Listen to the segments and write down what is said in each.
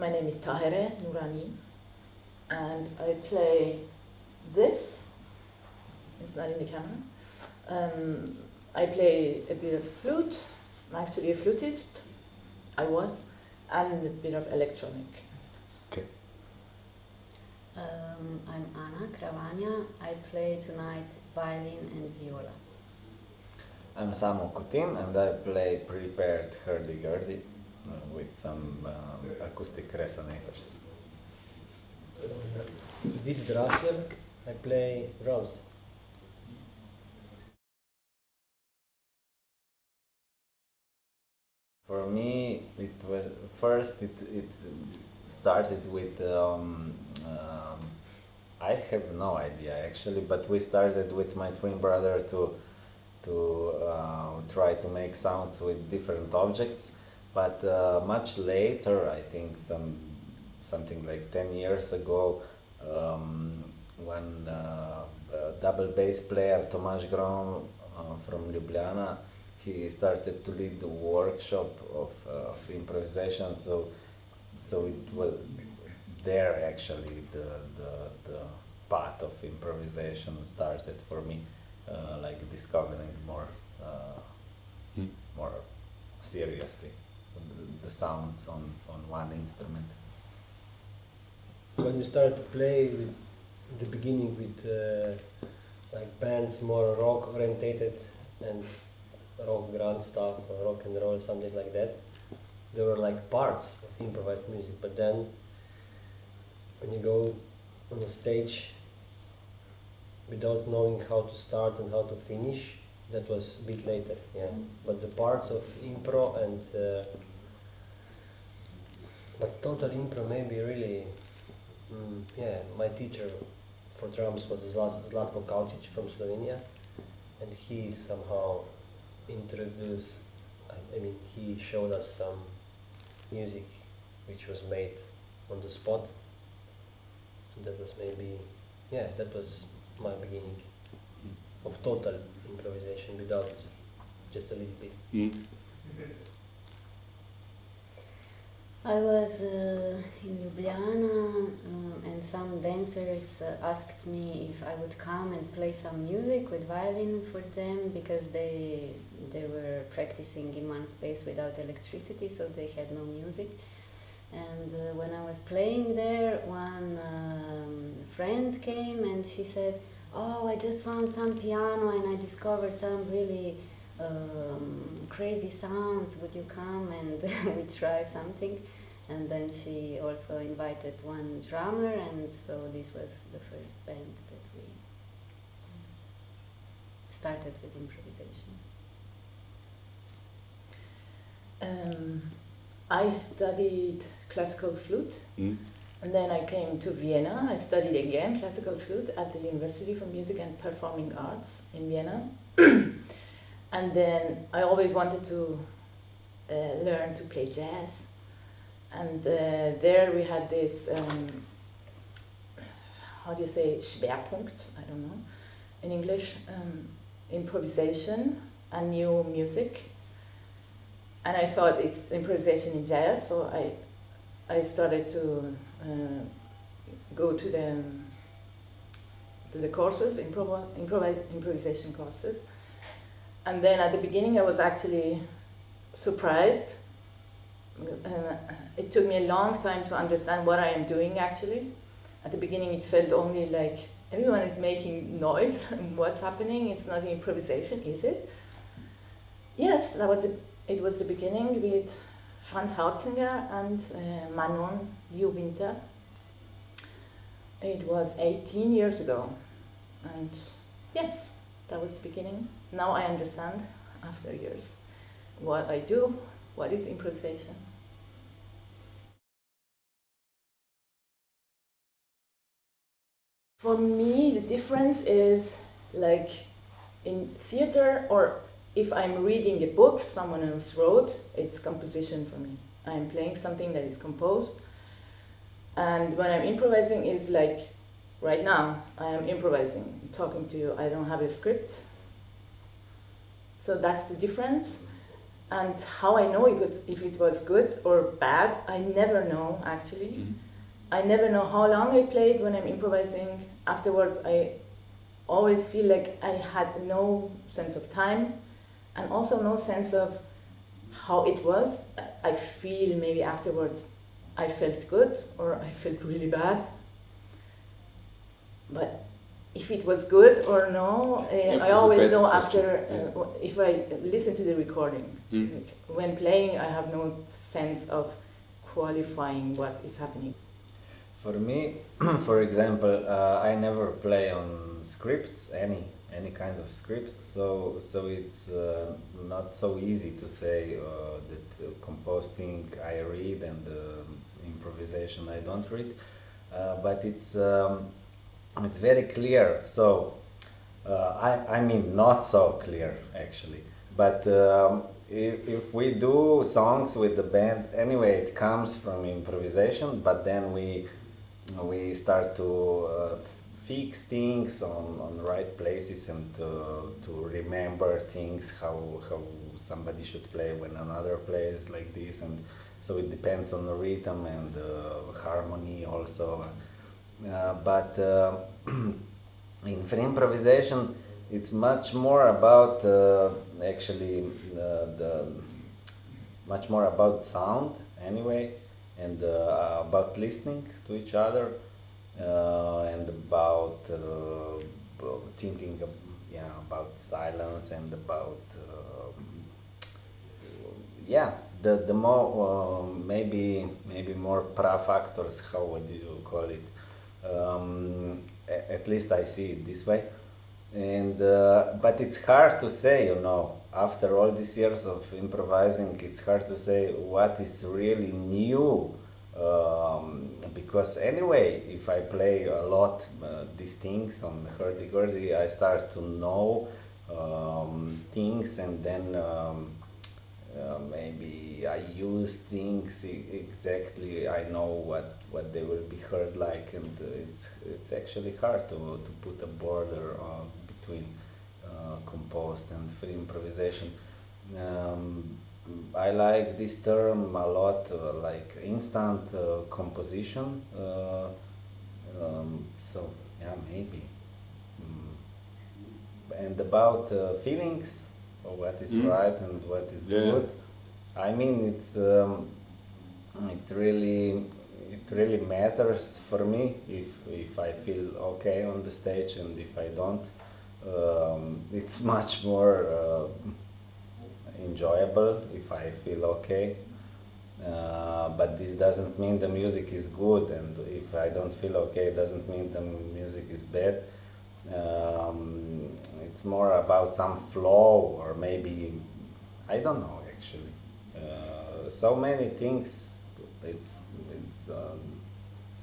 My name is Nourani, and I play this. It's not in the camera. I play a bit of flute. I'm actually a flutist. I was, and a bit of electronic stuff. Okay. I'm Anna Kravanja. I play tonight violin and viola. I'm Kutin, and I play prepared hurdy-gurdy with some acoustic resonators. Drašler. I play drums. For me, it was first. It started with. I have no idea actually, but we started with my twin brother to try to make sounds with different objects. But much later, I think something like 10 years ago, one double bass player, Tomasz Grom from Ljubljana, he started to lead the workshop of improvisation. So it was there actually the path of improvisation started for me, like discovering more seriously the sounds on one instrument. When you start to play with the beginning with like bands more rock orientated and rock grand stuff or rock and roll, something like that, there were like parts of improvised music. But then when you go on a stage without knowing how to start and how to finish, that was a bit later, yeah. But the parts of impro and but total impro maybe really, yeah. My teacher for drums was Zlatko Kaučić from Slovenia, and he somehow introduced. I mean, he showed us some music which was made on the spot. So that was maybe, yeah, that was my beginning of total improvisation without just a little bit. I was in Ljubljana and some dancers asked me if I would come and play some music with violin for them because they were practicing in one space without electricity, so they had no music. And when I was playing there, one friend came and she said, "Oh, I just found some piano and I discovered some really crazy sounds. Would you come and we try something?" And then she also invited one drummer, and so this was the first band that we started with improvisation. I studied classical flute, and then I came to Vienna. I studied again classical flute at the University for Music and Performing Arts in Vienna. And then I always wanted to learn to play jazz. And there we had this, how do you say, Schwerpunkt, I don't know, in English, improvisation and new music. And I thought it's improvisation in jazz, so I started to go to the courses, improvisation courses. And then at the beginning I was actually surprised. It took me a long time to understand what I am doing actually. At the beginning it felt only like everyone is making noise and what's happening, it's not improvisation, is it? Yes, it was the beginning with Franz Hautzinger and Manon Liu-Winter. It was 18 years ago, and yes, that was the beginning. Now I understand, after years, what I do, what is improvisation. For me, the difference is like in theater, or if I'm reading a book someone else wrote, it's composition for me. I'm playing something that is composed. And when I'm improvising is like, right now, I am improvising, talking to you, I don't have a script. So that's the difference. And how I know if it was good or bad, I never know actually. I never know how long I played when I'm improvising. Afterwards, I always feel like I had no sense of time and also no sense of how it was. I feel maybe afterwards I felt good or I felt really bad. But if it was good or no, I always know after, if I listen to the recording. Like, when playing, I have no sense of qualifying what is happening. For me, for example, I never play on scripts, any kind of scripts, so it's not so easy to say that composing I read and improvisation I don't read, but it's very clear. So I mean not so clear actually, but if we do songs with the band, anyway, it comes from improvisation, but then we start to fix things on the right places and to remember things, how somebody should play when another plays like this, and so it depends on the rhythm and harmony also. But in free improvisation, it's much more about actually much more about sound anyway, and about listening to each other, and about thinking about silence and about the more maybe more pra-factors, how would you call it? At least I see it this way, and but it's hard to say, after all these years of improvising, it's hard to say what is really new, because anyway, if I play a lot these things on hurdy-gurdy, I start to know things, and then maybe I use things exactly. I know what they will be heard like, and it's actually hard to put a border between composed and free improvisation. I like this term a lot, like instant composition. So yeah, maybe. And about feelings, or what is right and what is good. I mean, it really matters for me if I feel okay on the stage, and if I don't, it's much more enjoyable if I feel okay. But this doesn't mean the music is good, and if I don't feel okay, it doesn't mean the music is bad. It's more about some flow, or maybe I don't know actually. So many things. It's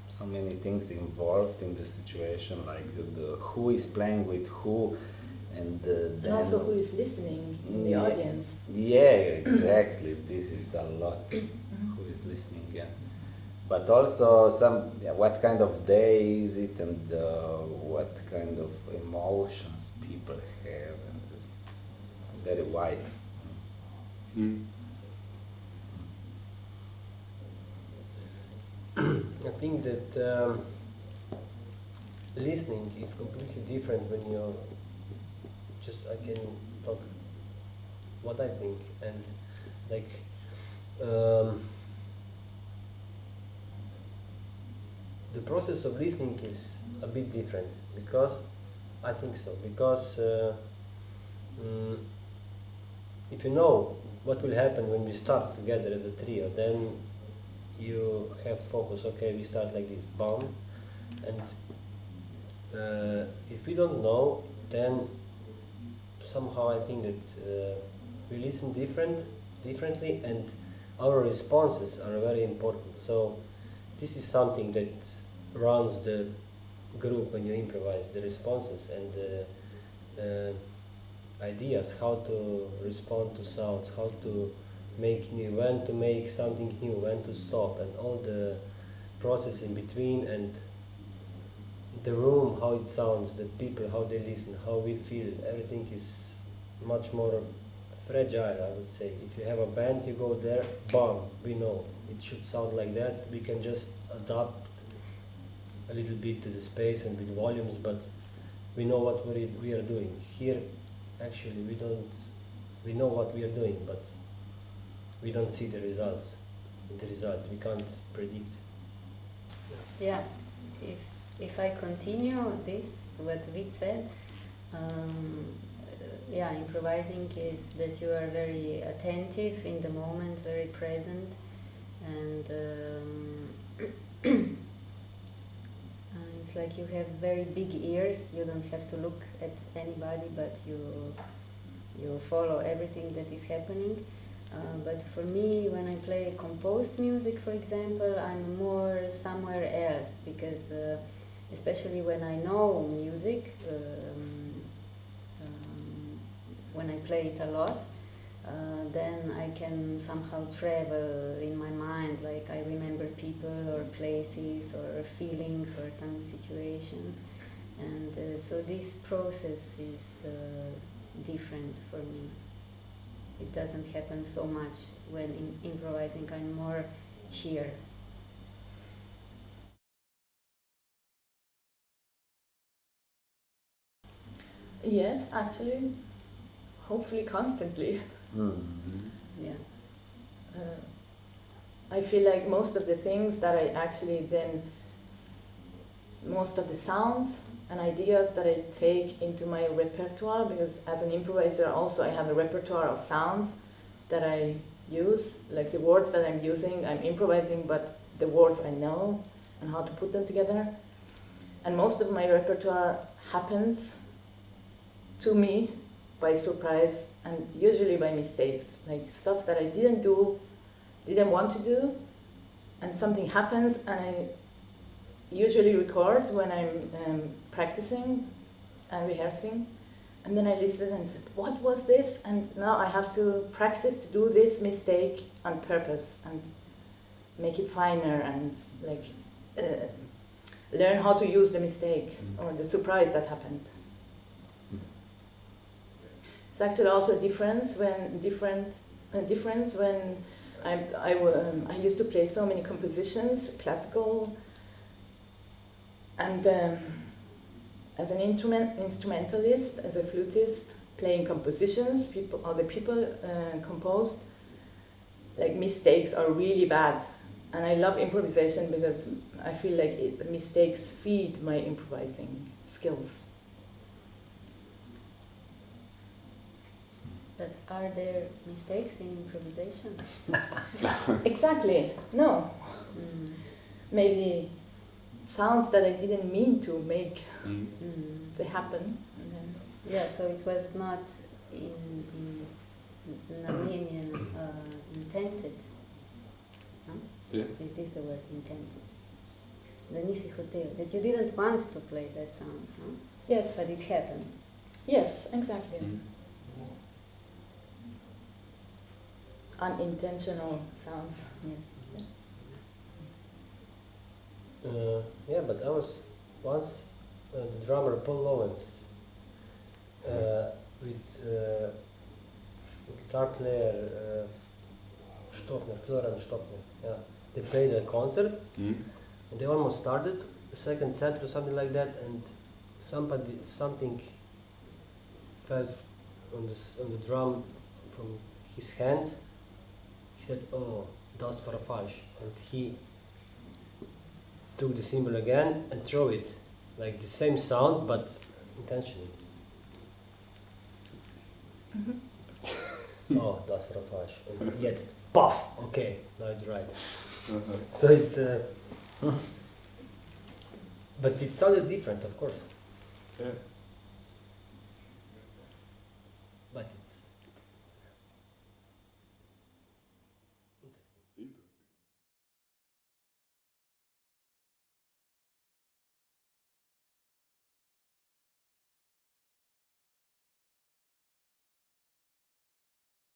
so many things involved in the situation, like who is playing with who, and then also who is listening in the audience. Yeah, exactly. This is a lot. Who is listening? Yeah. But also what kind of day is it, and what kind of emotions people have, and it's very wide. I think that listening is completely different when you I can talk what I think, and like the process of listening is a bit different, because I think so, because if you know what will happen when we start together as a trio, then you have focus. Okay, we start like this, boom, and if we don't know, then somehow I think that we listen differently, and our responses are very important. So this is something that runs the group when you improvise, the responses and the ideas, how to respond to sounds, how to make new, when to make something new, when to stop, and all the process in between, and the room, how it sounds, the people, how they listen, how we feel. Everything is much more fragile, I would say. If you have a band, you go there, bam, we know it should sound like that. We can just adapt a little bit to the space and with volumes, but we know what we are doing. Here, actually, we don't. We know what we are doing, but we don't see the results. The result we can't predict. Yeah, if I continue this, what we said, yeah, improvising is that you are very attentive in the moment, very present, and it's like you have very big ears. You don't have to look at anybody, but you follow everything that is happening. But for me, when I play composed music, for example, I'm more somewhere else, because especially when I know music, when I play it a lot, then I can somehow travel in my mind, like I remember people or places or feelings or some situations, and so this process is different for me. It doesn't happen so much when improvising. I'm more here. Yes, actually, hopefully constantly. Yeah. I feel like most of the things that I actually then, most of the sounds and ideas that I take into my repertoire, because as an improviser also I have a repertoire of sounds that I use, like the words that I'm using, I'm improvising, but the words I know and how to put them together. And most of my repertoire happens to me by surprise and usually by mistakes, like stuff that I didn't do, didn't want to do, and something happens, and I usually record when I'm practicing and rehearsing, and then I listen and said, what was this? And now I have to practice to do this mistake on purpose and make it finer and like learn how to use the mistake or the surprise that happened. It's actually also a difference when I used to play so many compositions, classical, and as an instrumentalist, as a flutist, playing compositions, other people composed, like mistakes are really bad. And I love improvisation because I feel like mistakes feed my improvising skills. But are there mistakes in improvisation? Exactly, no. Mm. Maybe sounds that I didn't mean to make, they happen. And then Yeah, so it was not in Armenian intended. No? Yeah. Is this the word, intended? The Nisi Hotel, that you didn't want to play that sound, no? yes, But it happened. yes, exactly. Unintentional sounds. Yes. Yeah, but I was once the drummer Paul Lawrence with guitar player Florian Stoffner. Yeah, they played a concert and they almost started the second set or something like that, and something fell on the drum from his hands. He said, "Oh, das war falsch," and he took the cymbal again and throw it, like the same sound but intentionally. Oh, das war falsch. And jetzt, puff. Okay, now it's right. So it's, but it sounded different, of course. Yeah.